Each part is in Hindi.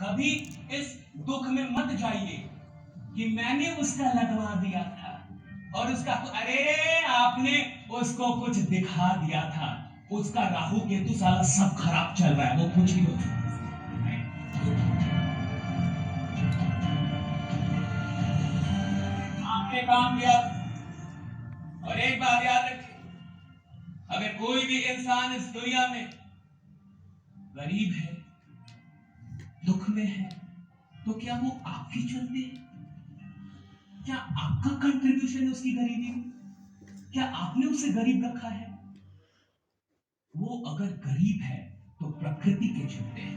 कभी इस दुख में मत जाइए कि मैंने उसका लगवा दिया था और उसका अरे आपने उसको कुछ दिखा दिया था, उसका राहु केतु साला सब खराब चल रहा है, वो कुछ ही आपने काम किया। और एक बात याद रखिए, अगर कोई भी इंसान इस दुनिया में गरीब है, दुख में है, तो क्या वो आपके चलते है? क्या आपका कंट्रीब्यूशन है उसकी गरीबी में? क्या आपने उसे गरीब रखा है? वो अगर गरीब है तो प्रकृति के चलते है,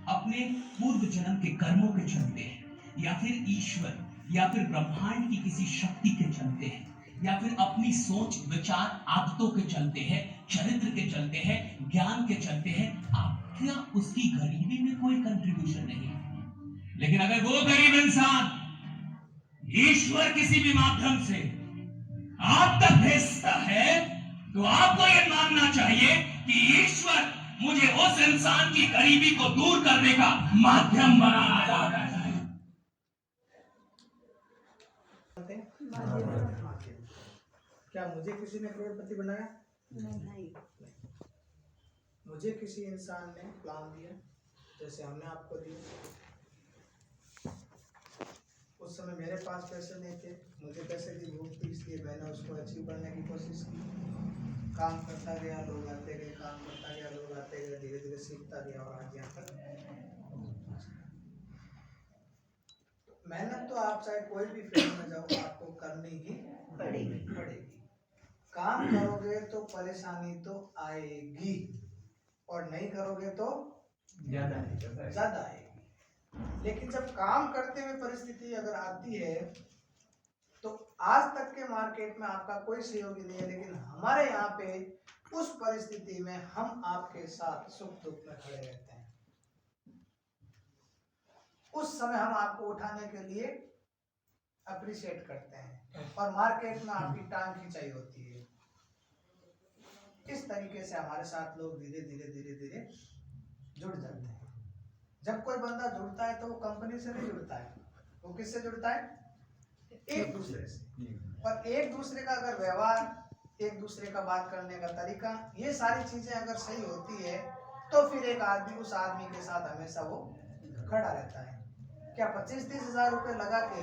अपने पूर्व जन्म के कर्मों के चलते है, या फिर ईश्वर या फिर ब्रह्मांड की किसी शक्ति के चलते हैं, या फिर अपनी सोच विचार आदतों के चलते हैं, चरित्र के चलते हैं, ज्ञान के चलते हैं। आपका उसकी गरीबी में कोई कंट्रीब्यूशन नहीं है। लेकिन अगर वो गरीब इंसान ईश्वर किसी भी माध्यम से आप तक भेजता है, तो आपको यह मानना चाहिए कि ईश्वर मुझे उस इंसान की गरीबी को दूर करने का माध्यम बनाना चाहता है। क्या मुझे किसी ने करोड़पति बनाया? नहीं। मुझे किसी इंसान ने प्लान दिया जैसे हमने आपको दिया। उस समय मेरे पास पैसे नहीं थे, मुझे पैसे की भूख थी, इसलिए मैंने उसको अचीव करने की कोशिश की। काम करता गया, लोग आते गए, काम करता गया, लोग आते गए, धीरे धीरे सीखता गया और आज यहाँ तक। मेहनत तो आप चाहे कोई भी फील्ड में जाओ, आपको करनी ही पड़ेगी। काम करोगे तो परेशानी तो आएगी, और नहीं करोगे तो ज्यादा आएगी। लेकिन जब काम करते हुए परिस्थिति अगर आती है, तो आज तक के मार्केट में आपका कोई सहयोगी नहीं है, लेकिन हमारे यहाँ पे उस परिस्थिति में हम आपके साथ सुख दुख में खड़े रहते हैं। उस समय हम आपको उठाने के लिए अप्रिशिएट करते हैं और मार्केट में आपकी टांग खिंचाई होती है। इस तरीके से हमारे साथ लोग धीरे धीरे धीरे धीरे जुड़ जाते हैं। जब कोई बंदा जुड़ता है तो वो कंपनी से नहीं जुड़ता है, वो किससे जुड़ता है? एक दूसरे से। और एक दूसरे का अगर व्यवहार, एक दूसरे का बात करने का तरीका, ये सारी चीजें अगर सही होती है, तो फिर एक आदमी उस आदमी के साथ हमेशा वो खड़ा रहता है। क्या 25-30 हज़ार रुपए लगा के